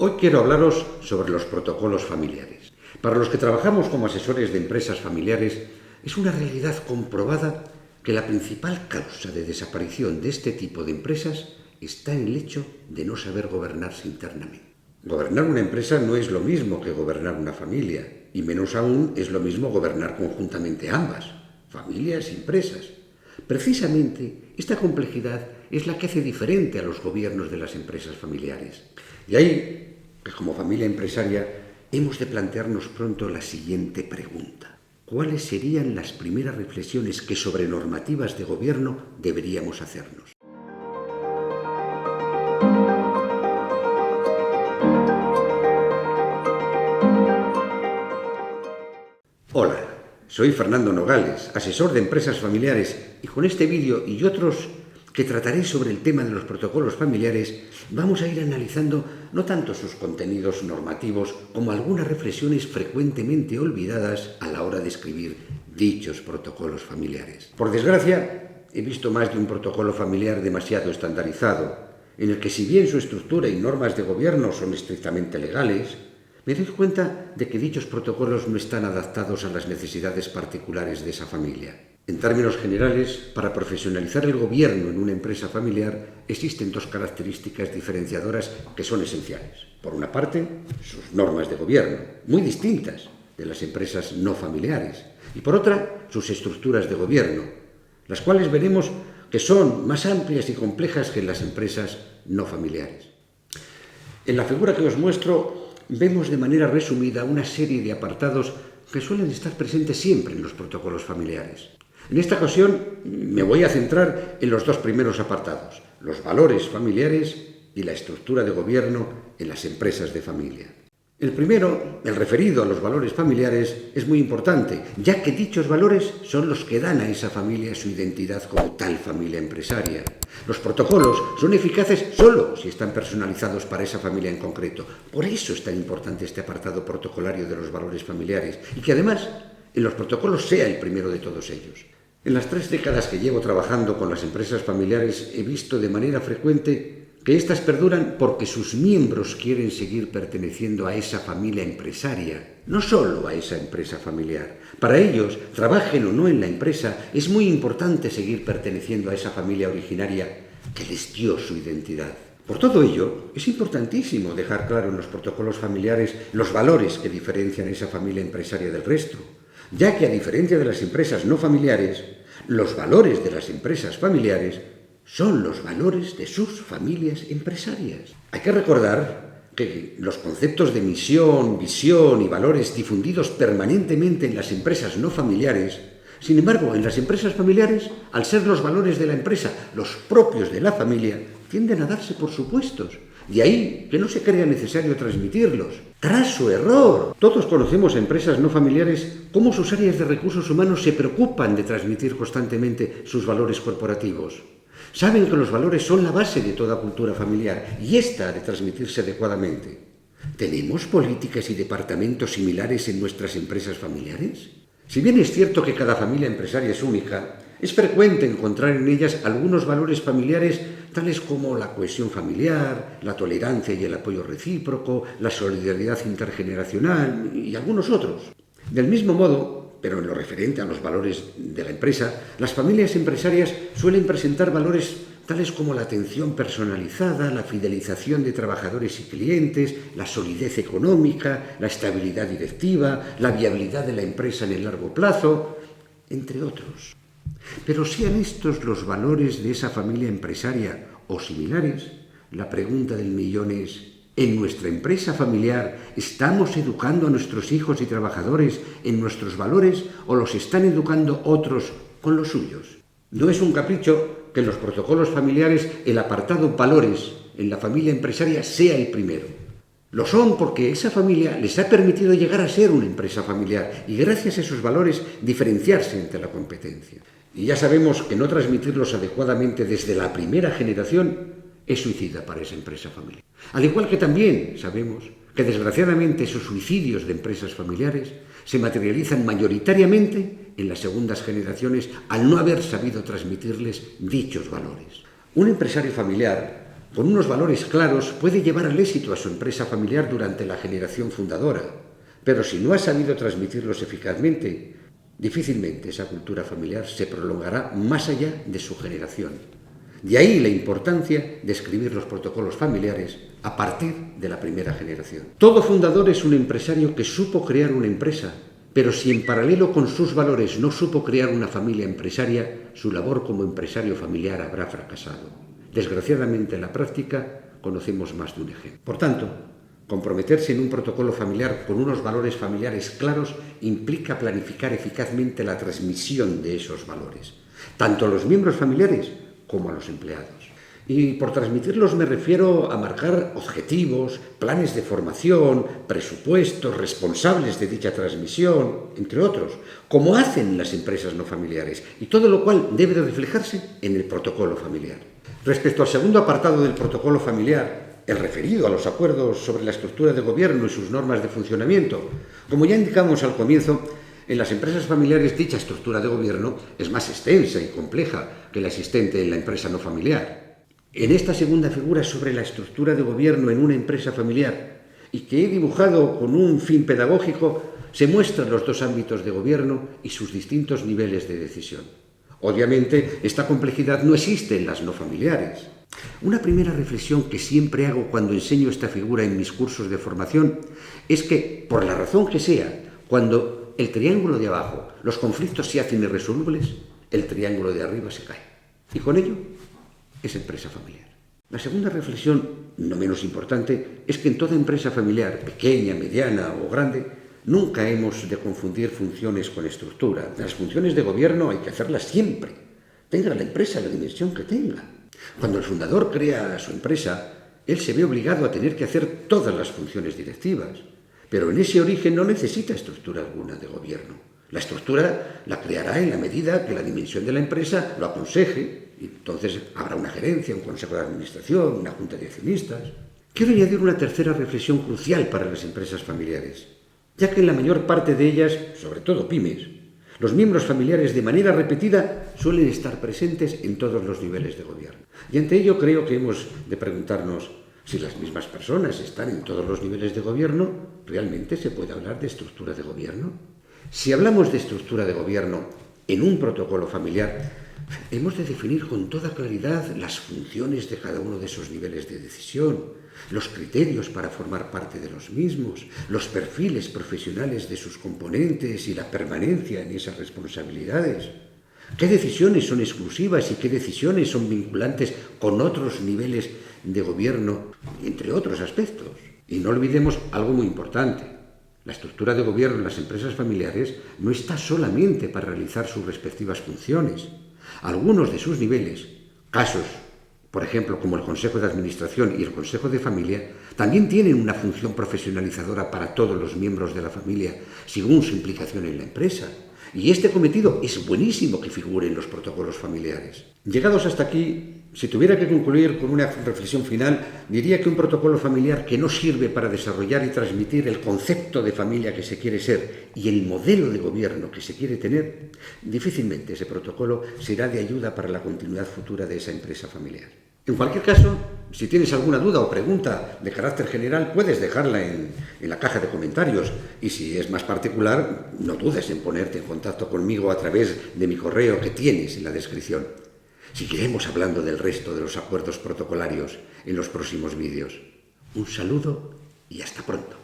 Hoy quiero hablaros sobre los protocolos familiares. Para los que trabajamos como asesores de empresas familiares, es una realidad comprobada que la principal causa de desaparición de este tipo de empresas está en el hecho de no saber gobernarse internamente. Gobernar una empresa no es lo mismo que gobernar una familia, y menos aún es lo mismo gobernar conjuntamente ambas, familias y empresas. Precisamente esta complejidad es la que hace diferente a los gobiernos de las empresas familiares. Y ahí, que como familia empresaria, hemos de plantearnos pronto la siguiente pregunta. ¿Cuáles serían las primeras reflexiones que sobre normativas de gobierno deberíamos hacernos? Hola, soy Fernando Nogales, asesor de empresas familiares, y con este vídeo y otros que trataré sobre el tema de los protocolos familiares, vamos a ir analizando no tanto sus contenidos normativos como algunas reflexiones frecuentemente olvidadas a la hora de escribir dichos protocolos familiares. Por desgracia, he visto más de un protocolo familiar demasiado estandarizado, en el que si bien su estructura y normas de gobierno son estrictamente legales, me doy cuenta de que dichos protocolos no están adaptados a las necesidades particulares de esa familia. En términos generales, para profesionalizar el gobierno en una empresa familiar existen dos características diferenciadoras que son esenciales. Por una parte, sus normas de gobierno, muy distintas de las empresas no familiares, y por otra, sus estructuras de gobierno, las cuales veremos que son más amplias y complejas que en las empresas no familiares. En la figura que os muestro, vemos de manera resumida una serie de apartados que suelen estar presentes siempre en los protocolos familiares. En esta ocasión me voy a centrar en los dos primeros apartados, los valores familiares y la estructura de gobierno en las empresas de familia. El primero, el referido a los valores familiares, es muy importante, ya que dichos valores son los que dan a esa familia su identidad como tal familia empresaria. Los protocolos son eficaces solo si están personalizados para esa familia en concreto. Por eso es tan importante este apartado protocolario de los valores familiares y que además en los protocolos sea el primero de todos ellos. En las 3 décadas que llevo trabajando con las empresas familiares he visto de manera frecuente que éstas perduran porque sus miembros quieren seguir perteneciendo a esa familia empresaria, no solo a esa empresa familiar. Para ellos, trabajen o no en la empresa, es muy importante seguir perteneciendo a esa familia originaria que les dio su identidad. Por todo ello, es importantísimo dejar claro en los protocolos familiares los valores que diferencian a esa familia empresaria del resto, ya que a diferencia de las empresas no familiares, los valores de las empresas familiares son los valores de sus familias empresarias. Hay que recordar que los conceptos de misión, visión y valores difundidos permanentemente en las empresas no familiares, sin embargo, en las empresas familiares, al ser los valores de la empresa los propios de la familia, tienden a darse por supuestos. De ahí que no se crea necesario transmitirlos. Tras su error. Todos conocemos empresas no familiares cómo sus áreas de recursos humanos se preocupan de transmitir constantemente sus valores corporativos. Saben que los valores son la base de toda cultura familiar y esta ha de transmitirse adecuadamente. ¿Tenemos políticas y departamentos similares en nuestras empresas familiares? Si bien es cierto que cada familia empresaria es única, es frecuente encontrar en ellas algunos valores familiares tales como la cohesión familiar, la tolerancia y el apoyo recíproco, la solidaridad intergeneracional y algunos otros. Del mismo modo, pero en lo referente a los valores de la empresa, las familias empresarias suelen presentar valores tales como la atención personalizada, la fidelización de trabajadores y clientes, la solidez económica, la estabilidad directiva, la viabilidad de la empresa en el largo plazo, entre otros. Pero sean estos los valores de esa familia empresaria o similares, la pregunta del millón es: ¿en nuestra empresa familiar estamos educando a nuestros hijos y trabajadores en nuestros valores o los están educando otros con los suyos? No es un capricho que en los protocolos familiares el apartado valores en la familia empresaria sea el primero. Lo son porque esa familia les ha permitido llegar a ser una empresa familiar y gracias a esos valores diferenciarse entre la competencia. Y ya sabemos que no transmitirlos adecuadamente desde la primera generación es suicida para esa empresa familiar. Al igual que también sabemos que desgraciadamente esos suicidios de empresas familiares se materializan mayoritariamente en las segundas generaciones al no haber sabido transmitirles dichos valores. Un empresario familiar con unos valores claros, puede llevar al éxito a su empresa familiar durante la generación fundadora. Pero si no ha sabido transmitirlos eficazmente, difícilmente esa cultura familiar se prolongará más allá de su generación. De ahí la importancia de escribir los protocolos familiares a partir de la primera generación. Todo fundador es un empresario que supo crear una empresa, pero si en paralelo con sus valores no supo crear una familia empresaria, su labor como empresario familiar habrá fracasado. Desgraciadamente, en la práctica conocemos más de un ejemplo. Por tanto, comprometerse en un protocolo familiar con unos valores familiares claros implica planificar eficazmente la transmisión de esos valores, tanto a los miembros familiares como a los empleados. Y por transmitirlos me refiero a marcar objetivos, planes de formación, presupuestos, responsables de dicha transmisión, entre otros, como hacen las empresas no familiares, y todo lo cual debe de reflejarse en el protocolo familiar. Respecto al segundo apartado del protocolo familiar, el referido a los acuerdos sobre la estructura de gobierno y sus normas de funcionamiento, como ya indicamos al comienzo, en las empresas familiares dicha estructura de gobierno es más extensa y compleja que la existente en la empresa no familiar. En esta segunda figura sobre la estructura de gobierno en una empresa familiar, y que he dibujado con un fin pedagógico, se muestran los dos ámbitos de gobierno y sus distintos niveles de decisión. Obviamente, esta complejidad no existe en las no familiares. Una primera reflexión que siempre hago cuando enseño esta figura en mis cursos de formación es que, por la razón que sea, cuando el triángulo de abajo, los conflictos se hacen irresolubles, el triángulo de arriba se cae. Y con ello, es empresa familiar. La segunda reflexión, no menos importante, es que en toda empresa familiar, pequeña, mediana o grande, nunca hemos de confundir funciones con estructura. Las funciones de gobierno hay que hacerlas siempre, tenga la empresa la dimensión que tenga. Cuando el fundador crea su empresa, él se ve obligado a tener que hacer todas las funciones directivas, pero en ese origen no necesita estructura alguna de gobierno. La estructura la creará en la medida que la dimensión de la empresa lo aconseje, y entonces habrá una gerencia, un consejo de administración, una junta de accionistas. Quiero añadir una tercera reflexión crucial para las empresas familiares, ya que en la mayor parte de ellas, sobre todo pymes, los miembros familiares de manera repetida suelen estar presentes en todos los niveles de gobierno. Y ante ello creo que hemos de preguntarnos si las mismas personas están en todos los niveles de gobierno, ¿realmente se puede hablar de estructura de gobierno? Si hablamos de estructura de gobierno en un protocolo familiar, hemos de definir con toda claridad las funciones de cada uno de esos niveles de decisión, los criterios para formar parte de los mismos, los perfiles profesionales de sus componentes y la permanencia en esas responsabilidades. ¿Qué decisiones son exclusivas y qué decisiones son vinculantes con otros niveles de gobierno, entre otros aspectos? Y no olvidemos algo muy importante. La estructura de gobierno en las empresas familiares no está solamente para realizar sus respectivas funciones. Algunos de sus niveles, casos, por ejemplo, como el Consejo de Administración y el Consejo de Familia, también tienen una función profesionalizadora para todos los miembros de la familia, según su implicación en la empresa. Y este cometido es buenísimo que figure en los protocolos familiares. Llegados hasta aquí, si tuviera que concluir con una reflexión final, diría que un protocolo familiar que no sirve para desarrollar y transmitir el concepto de familia que se quiere ser y el modelo de gobierno que se quiere tener, difícilmente ese protocolo será de ayuda para la continuidad futura de esa empresa familiar. En cualquier caso, si tienes alguna duda o pregunta de carácter general, puedes dejarla en la caja de comentarios. Y si es más particular, no dudes en ponerte en contacto conmigo a través de mi correo que tienes en la descripción. Seguiremos hablando del resto de los acuerdos protocolarios en los próximos vídeos. Un saludo y hasta pronto.